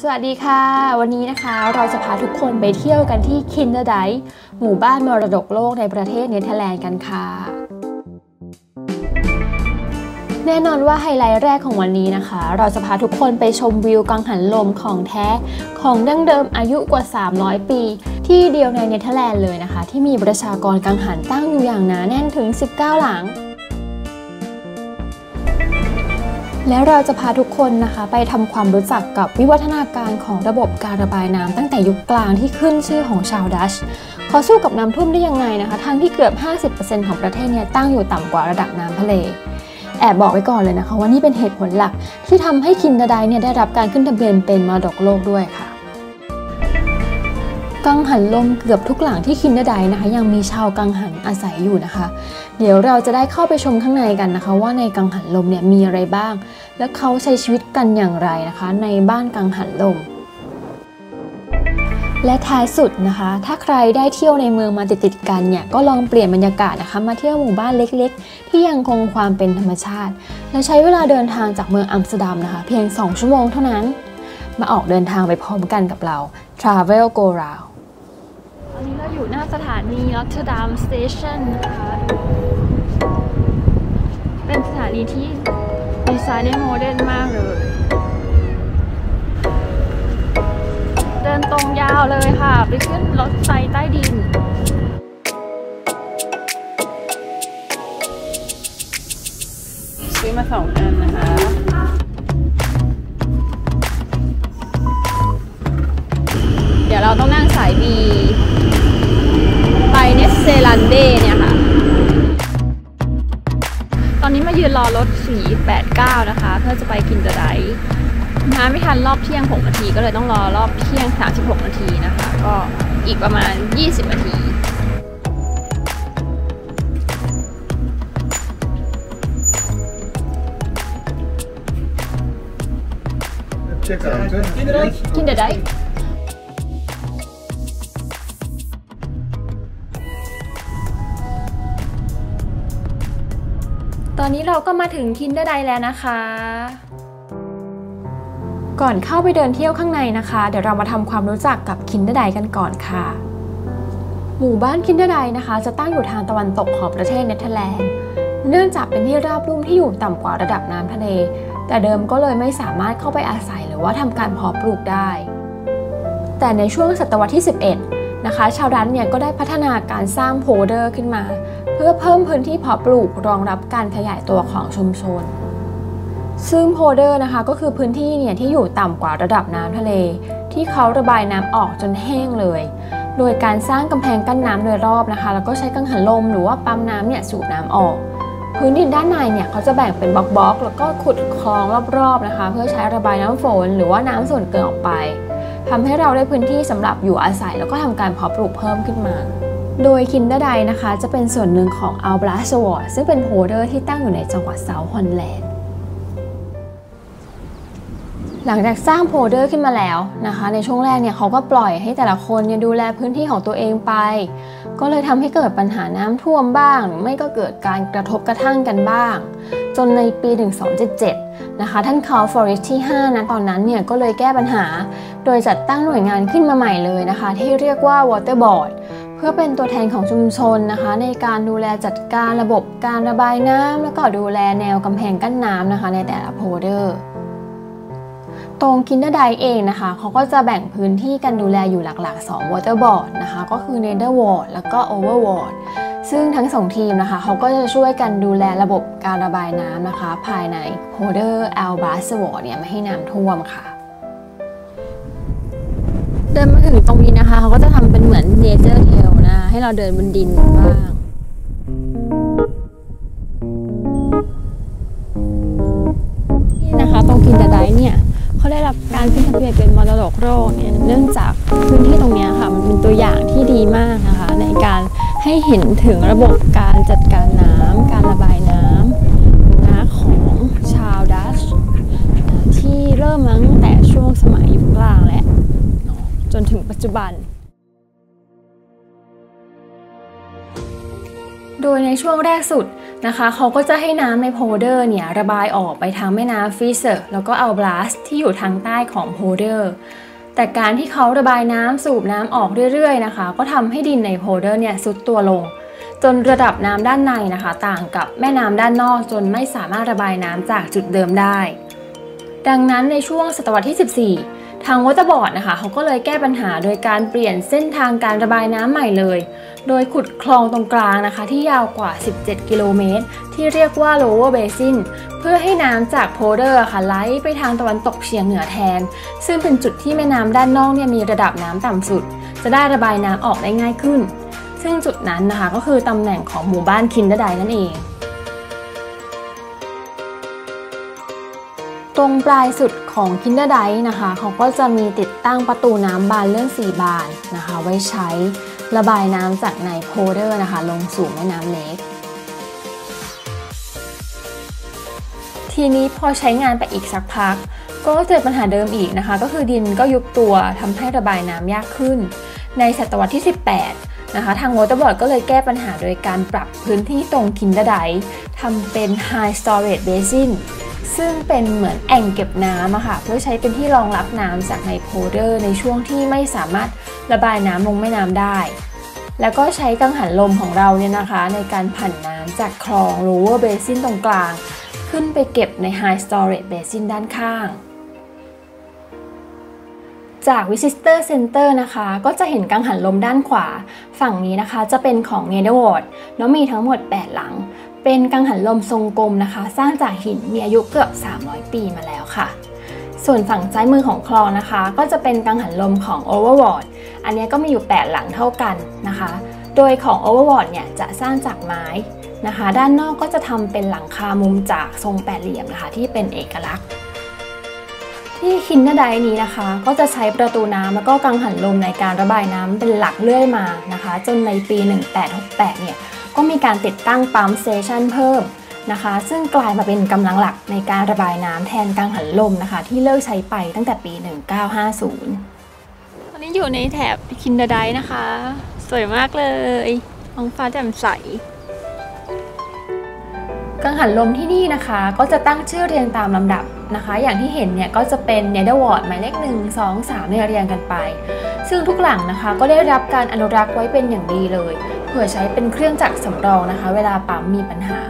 สวัสดีค่ะวันนี้นะคะเราจะพาทุกคนไปเที่ยวกันที่คินเดอร์ไดท์หมู่บ้านมรดกโลกในประเทศเนเธอร์แลนด์กันค่ะแน่นอนว่าไฮไลท์แรกของวันนี้นะคะเราจะพาทุกคนไปชมวิวกังหันลมของแท้ของดั้งเดิมอายุกว่า300ปีที่เดียวในเนเธอร์แลนด์เลยนะคะที่มีประชากรกังหันตั้งอยู่อย่างหนาแน่นถึง19หลังแล้วเราจะพาทุกคนนะคะไปทำความรู้จักกับวิวัฒนาการของระบบการระบายน้ำตั้งแต่ยุคกลางที่ขึ้นชื่อของชาวดัชเขาสู้กับน้ำท่วมได้ยังไงนะคะทั้งที่เกือบ 50% ของประเทศเนี่ยตั้งอยู่ต่ำกว่าระดับน้ำทะเลแอบบอกไว้ก่อนเลยนะคะว่านี่เป็นเหตุผลหลักที่ทำให้คินเดอร์ไดท์เนี่ยได้รับการขึ้นทะเบียนเป็นมรดกโลกด้วยค่ะกังหันลมเกือบทุกหลังที่คินเดอร์ไดท์นะคะยังมีชาวกังหันอาศัยอยู่นะคะเดี๋ยวเราจะได้เข้าไปชมข้างในกันนะคะว่าในกังหันลมเนี่ยมีอะไรบ้างและเขาใช้ชีวิตกันอย่างไรนะคะในบ้านกังหันลมและท้ายสุดนะคะถ้าใครได้เที่ยวในเมืองมาติดๆกันเนี่ยก็ลองเปลี่ยนบรรยากาศนะคะมาเที่ยวหมู่บ้านเล็กๆที่ยังคงความเป็นธรรมชาติและใช้เวลาเดินทางจากเมืองอัมสเตอร์ดัมนะคะเพียง2ชั่วโมงเท่านั้นมาออกเดินทางไปพร้อมกันกับเรา Travel Go Round ตอนนี้เราอยู่หน้าสถานีนอตเทอร์ดัมสเตชันนะคะเป็นสถานีที่ดีไซน์ได้โมเดิร์นมากเลยเดินตรงยาวเลยค่ะไปขึ้นรถไฟใต้ดินซื้อมา2 อันนะคะเดี๋ยวเราต้องนั่งสาย B ไปเนสเซลันเดเนี่ยค่ะตอนนี้มายืนรอรถ489นะคะเพื่อจะไปคินเดอร์ไดท์มาไม่ทันรอบเที่ยง6 นาทีก็เลยต้องรอรอบเที่ยง36 นาทีนะคะก็อีกประมาณ20 นาทีคินเดอร์ไดท์ตอนนี้เราก็มาถึงคินเดอร์ไดท์แล้วนะคะก่อนเข้าไปเดินเที่ยวข้างในนะคะเดี๋ยวเรามาทำความรู้จักกับคินเดอร์ไดท์กันก่อนค่ะหมู่บ้านคินเดอร์ไดท์นะคะจะตั้งอยู่ทางตะวันตกของประเทศเนเธอร์แลนด์เนื่องจากเป็นที่ราบลุ่มที่อยู่ต่ำกว่าระดับน้ำทะเลแต่เดิมก็เลยไม่สามารถเข้าไปอาศัยหรือว่าทำการเพาะปลูกได้แต่ในช่วงศตวรรษที่11นะคะชาวดัชเนี่ยก็ได้พัฒนาการสร้างโพลเดอร์ขึ้นมาเพื่อเพิ่มพื้นที่เพาะปลูกรองรับการขยายตัวของชุมชนซึ่งโพลเดอร์นะคะก็คือพื้นที่เนี่ยที่อยู่ต่ำกว่าระดับน้ำทะเลที่เขาระบายน้ำออกจนแห้งเลยโดยการสร้างกำแพงกั้นน้ำโดยรอบนะคะแล้วก็ใช้กังหันลมหรือว่าปั๊มน้ำเนี่ยสูบน้ำออกพื้นดินด้านในเนี่ยเขาจะแบ่งเป็นบล็อกๆแล้วก็ขุดคลองรอบๆนะคะเพื่อใช้ระบายน้ำฝนหรือว่าน้ำส่วนเกินออกไปทำให้เราได้พื้นที่สำหรับอยู่อาศัยแล้วก็ทำการเพาะปลูกเพิ่มขึ้นมาโดยคินเดอร์ไดท์นะคะจะเป็นส่วนหนึ่งของอัลบลัสวอร์ดซึ่งเป็นโพลเดอร์ที่ตั้งอยู่ในจังหวัดเซาท์ฮอลแลนด์หลังจากสร้างโพลเดอร์ขึ้นมาแล้วนะคะในช่วงแรกเนี่ยเขาก็ปล่อยให้แต่ละคนเนี่ยดูแลพื้นที่ของตัวเองไปก็เลยทำให้เกิดปัญหาน้ำท่วมบ้างหรือไม่ก็เกิดการกระทบกระทั่งกันบ้างจนในปี 1277 นะคะท่านคาร์ล ฟอเรสต์ที่5นะตอนนั้นเนี่ยก็เลยแก้ปัญหาโดยจัดตั้งหน่วยงานขึ้นมาใหม่เลยนะคะที่เรียกว่า Water Board เพื่อเป็นตัวแทนของชุมชนนะคะในการดูแลจัดการระบบการระบายน้ำแล้วก็ดูแลแนวกำแพงกั้นน้ำนะคะในแต่ละโพลเดอร์ตรงคินเดอร์ไดท์เองนะคะเขาก็จะแบ่งพื้นที่กันดูแลอยู่หลักๆ2 Water Board นะคะก็คือ Nether Ward แล้วก็ Over Ward ซึ่งทั้ง2ทีมนะคะเขาก็จะช่วยกันดูแลระบบการระบายน้ำนะคะภายในโพลเดอร์อัลบลัสวอร์ดเนี่ยไม่ให้น้ำท่วมค่ะเดินมาถึงตรงนี้นะคะเขาก็จะทำเป็นเหมือน Nature Trail นะให้เราเดินบนดินบ้างนี่นะคะตรงคินเดอร์ไดท์เนี่ยเขาได้รับการขึ้นทะเบียนเป็นมรดกโลกเนี่ยเนื่องจากพื้นที่ตรงนี้ค่ะมันเป็นตัวอย่างที่ดีมากนะคะในการให้เห็นถึงระบบการจัดการน้ำการระบายน้ำนะของชาวดัชที่เริ่มมาตั้งแต่ช่วงสมัยยุคกลางและจนถึงปัจจุบันโดยในช่วงแรกสุด นะคะเขาก็จะให้น้ำในโพลเดอร์เนี่ยระบายออกไปทางแม่น้ำฟรีเซอร์แล้วก็อัลบลัสที่อยู่ทางใต้ของโพลเดอร์แต่การที่เขาระบายน้ำสูบน้ำออกเรื่อยๆนะคะก็ทำให้ดินในโพลเดอร์เนี่ยทรุดตัวลงจนระดับน้ำด้านในนะคะต่างกับแม่น้ำด้านนอกจนไม่สามารถระบายน้ำจากจุดเดิมได้ดังนั้นในช่วงศตวรรษที่14ทางวอเตอร์บอร์ดนะคะเขาก็เลยแก้ปัญหาโดยการเปลี่ยนเส้นทางการระบายน้ำใหม่เลยโดยขุดคลองตรงกลางนะคะที่ยาวกว่า17กิโลเมตรที่เรียกว่า Lower Basin เพื่อให้น้ำจากโพลเดอร์ค่ะไหลไปทางตะวันตกเฉียงเหนือแทนซึ่งเป็นจุดที่แม่น้ำด้านนอกเนี่ยมีระดับน้ำต่ำสุดจะได้ระบายน้ำออกได้ง่ายขึ้นซึ่งจุดนั้นนะคะก็คือตำแหน่งของหมู่บ้านคินเดอร์ไดนั่นเองตรงปลายสุดของคินเดอร์ไดนะคะเขาก็จะมีติดตั้งประตูน้ำบานเลื่อน4 บานนะคะไว้ใช้ระบายน้ำจากในโพลเดอร์นะคะลงสู่แม่น้ำเล็กทีนี้พอใช้งานไปอีกสักพักก็เจอปัญหาเดิมอีกนะคะก็คือดินก็ยุบตัวทำให้ระบายน้ำยากขึ้นในศตวรรษที่18นะคะทางวอเตอร์บอร์ดก็เลยแก้ปัญหาโดยการปรับพื้นที่ตรงคินเดอร์ไดทำเป็น High Storage Basin ซึ่งเป็นเหมือนแอ่งเก็บน้ำอะค่ะเพื่อใช้เป็นที่รองรับน้ำจากในโพลเดอร์ในช่วงที่ไม่สามารถระบายน้ำลงแม่น้ำได้แล้วก็ใช้กังหันลมของเราเนี่ยนะคะในการผันน้ำจากคลอง Lower Basin ตรงกลางขึ้นไปเก็บใน High Storage Basin ด้านข้างจาก Visitor Center นะคะก็จะเห็นกังหันลมด้านขวาฝั่งนี้นะคะจะเป็นของ Netherward แล้วมีทั้งหมด8 หลังเป็นกังหันลมทรงกลมนะคะสร้างจากหินมีอายุเกือบ300 ปีมาแล้วค่ะส่วนฝั่งซ้ายมือของคลองนะคะก็จะเป็นกังหันลมของ Overward อันนี้ก็มีอยู่8 หลังเท่ากันนะคะโดยของ Overward เนี่ยจะสร้างจากไม้นะคะด้านนอกก็จะทำเป็นหลังคามุมจากทรงแปดเหลี่ยมนะคะที่เป็นเอกลักษณ์ที่คินเดอร์ไดนี้นะคะก็จะใช้ประตูน้ำแล้วก็กังหันลมในการระบายน้ำเป็นหลักเรื่อยมานะคะจนในปี1868เนี่ยก็มีการติดตั้งปั๊มสเตชันเพิ่มนะคะซึ่งกลายมาเป็นกำลังหลักในการระบายน้ำแทนกังหันลมนะคะที่เลิกใช้ไปตั้งแต่ปี1950ตอนนี้อยู่ในแถบคินเดอร์ไดนะคะสวยมากเลยท้องฟ้าแจ่มใสกังหันลมที่นี่นะคะก็จะตั้งชื่อเรียงตามลำดับนะคะอย่างที่เห็นเนี่ยก็จะเป็น Netherward หมายเลข1 2 3เรียงกันไปซึ่งทุกหลังนะคะก็ได้รับการอนุรักษ์ไว้เป็นอย่างดีเลยเพื่อใช้เป็นเครื่องจักรสำรองนะคะเวลาปั๊มมีปัญหา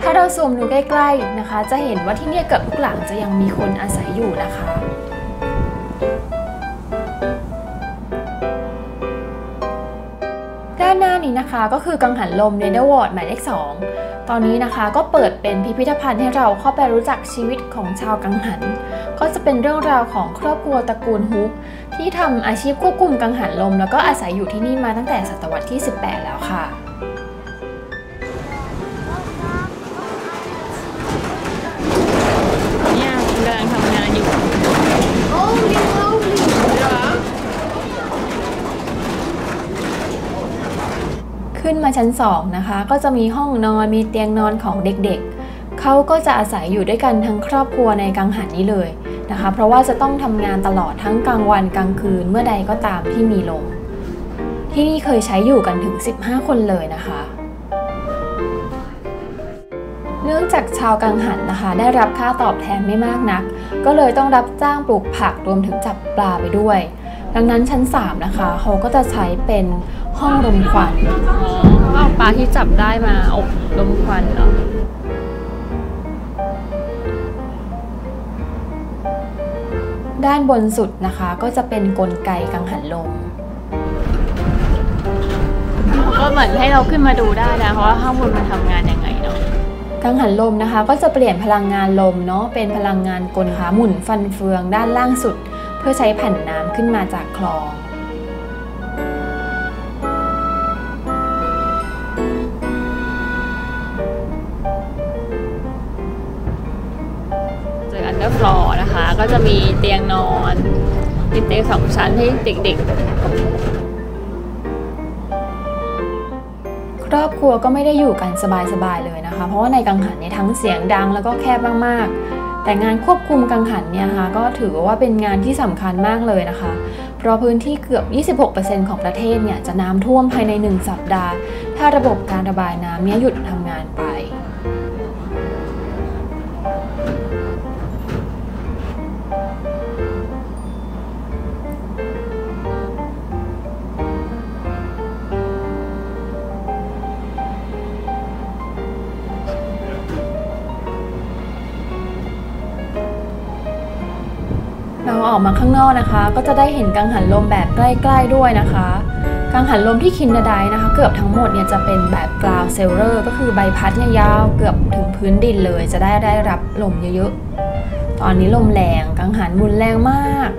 ถ้าเราซูมดูใกล้ๆนะคะจะเห็นว่าที่นี่เกือบทุกหลังจะยังมีคนอาศัยอยู่นะคะด้านหน้านี้นะคะก็คือกังหันลม Netherward หมายเลข2ตอนนี้นะคะก็เปิดเป็นพิพิธภัณฑ์ให้เราเข้าไปรู้จักชีวิตของชาวกังหันก็จะเป็นเรื่องราวของครอบครัวตระกูลฮุกที่ทำอาชีพควบคุมกังหันลมแล้วก็อาศัยอยู่ที่นี่มาตั้งแต่ศตวรรษที่18แล้วค่ะเนี่ยกำลังทำงานอยู่ขึ้นมาชั้น2นะคะก็จะมีห้องนอนมีเตียงนอนของเด็กๆเขาก็จะอาศัยอยู่ด้วยกันทั้งครอบครัวในกังหันนี้เลยนะคะเพราะว่าจะต้องทำงานตลอดทั้งกลางวันกลางคืนเมื่อใดก็ตามที่มีลมที่นี่เคยใช้อยู่กันถึง15 คนเลยนะคะเนื่องจากชาวกังหันนะคะได้รับค่าตอบแทนไม่มากนักก็เลยต้องรับจ้างปลูกผักรวมถึงจับปลาไปด้วยดังนั้นชั้น3นะคะเขาก็จะใช้เป็นห้องรมควันเอาปลาที่จับได้มาอบรมควันเนาะด้านบนสุดนะคะก็จะเป็นกลไกกังหันลมก็เหมือนให้เราขึ้นมาดูได้นะเพราะว่าข้างบนมันทำงานยังไงเนาะกังหันลมนะคะก็จะเปลี่ยนพลังงานลมเนาะเป็นพลังงานกลขาหมุนฟันเฟืองด้านล่างสุดเพื่อใช้ผันน้ำขึ้นมาจากคลองฟลอร์นะคะก็จะมีเตียงนอนมีเตียง2 ชั้นให้เด็กๆครอบครัวก็ไม่ได้อยู่กันสบายๆเลยนะคะเพราะว่าในกังหันเนี่ยทั้งเสียงดังแล้วก็แคบมากๆแต่งานควบคุมกังหันเนี่ยค่ะก็ถือว่าเป็นงานที่สำคัญมากเลยนะคะเพ ราะพื้นที่เกือบ 26% ของประเทศเนี่ยจะน้ำท่วมภายใน1 สัปดาห์ถ้าระบบการระบายน้ำเนี่ยหยุดทำงานไปเราออกมาข้างนอกนะคะก็จะได้เห็นกังหันลมแบบใกล้ๆด้วยนะคะกังหันลมที่คินดาไดนะคะเกือบทั้งหมดเนี่ยจะเป็นแบบกราวเซลเลอร์ก็คือใบพัดเนี่ยยาวเกือบถึงพื้นดินเลยจะได้รับลมเยอะๆตอนนี้ลมแรงกังหันหมุนแรงมาก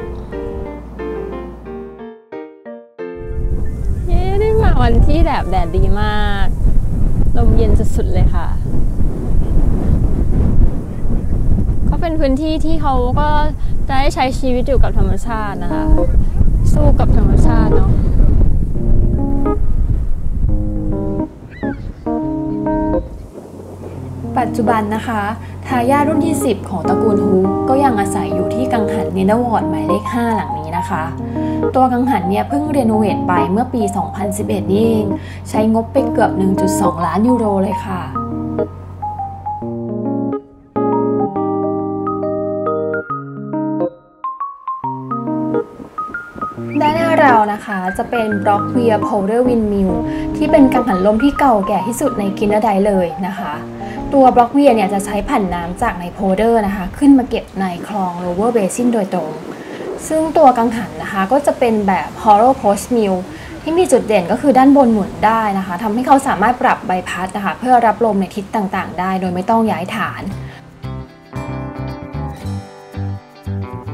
ได้มาวันที่แบบแดดดีมากลมเย็นสุดๆเลยค่ะก็เป็นพื้นที่ที่เขาก็จะได้ใช้ชีวิตอยู่กับธรรมชาตินะคะสู้กับธรรมชาติเนาะปัจจุบันนะคะทายาทรุ่นที่ 10 ของตระกูลฮูก็ยังอาศัยอยู่ที่กังหันเนเธอร์วอร์ดหมายเลข 5 หลังนี้นะคะตัวกังหันเนี่ยเพิ่งรีโนเวทไปเมื่อปี 2011 นี่เองใช้งบไปเกือบ 1.2 ล้านยูโรเลยค่ะด้านหน้าเรานะคะจะเป็นบล็อกเวียร์โพลเดอร์วินมิลที่เป็นกังหันลมที่เก่าแก่ที่สุดในคินดาไดเลยนะคะตัวบล็อกเวียร์เนี่ยจะใช้ผันน้ำจากในโพลเดอร์นะคะขึ้นมาเก็บในคลองโลเวอร์เบซินโดยตรงซึ่งตัวกังหันนะคะก็จะเป็นแบบ Hollow Post Mill ที่มีจุดเด่นก็คือด้านบนหมุนได้นะคะทำให้เขาสามารถปรับใบพัดนะคะเพื่อรับลมในทิศต่างๆได้โดยไม่ต้องย้ายฐาน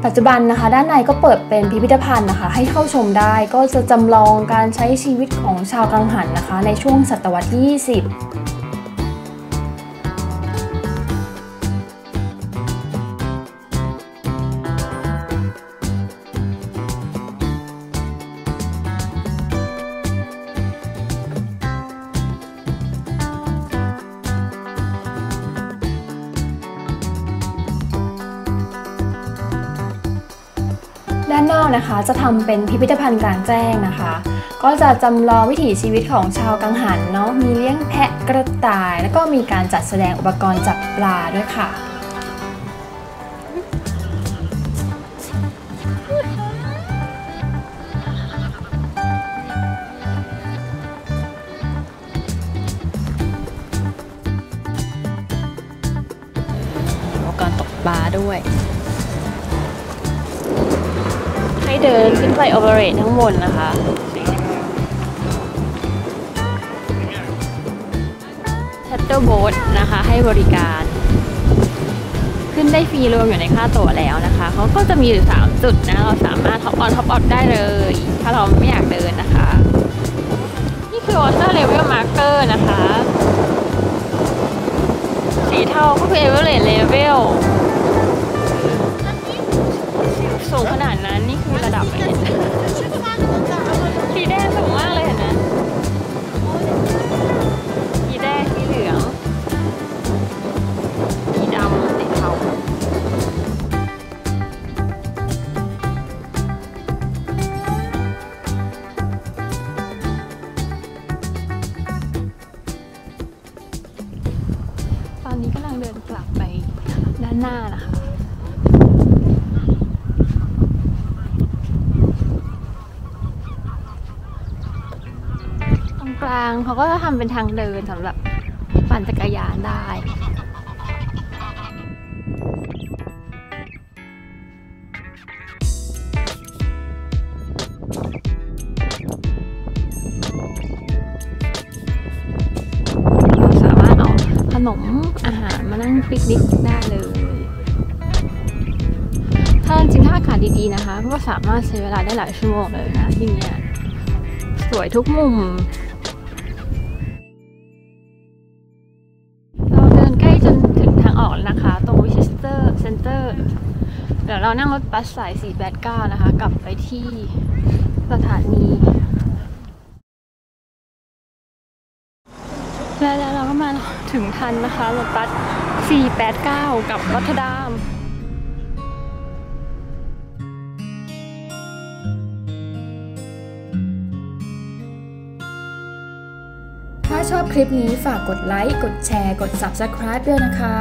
ปัจจุบันนะคะด้านในก็เปิดเป็นพิพิธภัณฑ์นะคะให้เข้าชมได้ก็จะจำลองการใช้ชีวิตของชาวกังหันนะคะในช่วงศตวรรษที่ 20ด้านนอกนะคะจะทำเป็นพิพิธภัณฑ์กลางแจ้งนะคะก็จะจำลองวิถีชีวิตของชาวกังหันเนาะมีเลี้ยงแพะกระต่ายแล้วก็มีการจัดแสดงอุปกรณ์จับปลาด้วยค่ะอุปกรณ์ตกปลาด้วยให้เดินขึ้นไปโอเปเรตทั้งบนนะคะชัตเตอร์โบ๊ทนะคะให้บริการขึ้นได้ฟรีรวมอยู่ในค่าตั๋วแล้วนะคะเขาก็จะมีอยู่3 จุดนะเราสามารถท็อปออนท็อปออฟได้เลยถ้าเราไม่อยากเดินนะคะนี่คือ Water Level Marker นะคะสีเทาก็คือ Average Levelสูงขนาดนั้นนี่คือระดับไหนสีแดงสูงมากเลยเห็นไหมสีแดงสีเหลืองสีดำสีเทาตอนนี้กำลังเดินกลับไปด้านหน้านะคะกลางเขาก็จะทำเป็นทางเดินสำหรับปั่นจักรยานได้เราสามารถเอาขนมอาหารมานั่งปิกนิกได้เลยถ้าจริงๆถ้าอากาศดีๆนะคะก็สามารถใช้เวลาได้หลายชั่วโมงเลยนะที่นี่สวยทุกมุมนะคะตรงวิชิสเตอร์เซ็นเตอร์เดี๋ยวเรานั่งรถบัสสาย489นะคะกลับไปที่สถานีแล้วเราก็มาถึงทันนะคะรถบัส489กับรอตเทอร์ดัม ชอบคลิปนี้ฝากกดไลค์ กดแชร์ กด Subscribe ด้วยนะคะ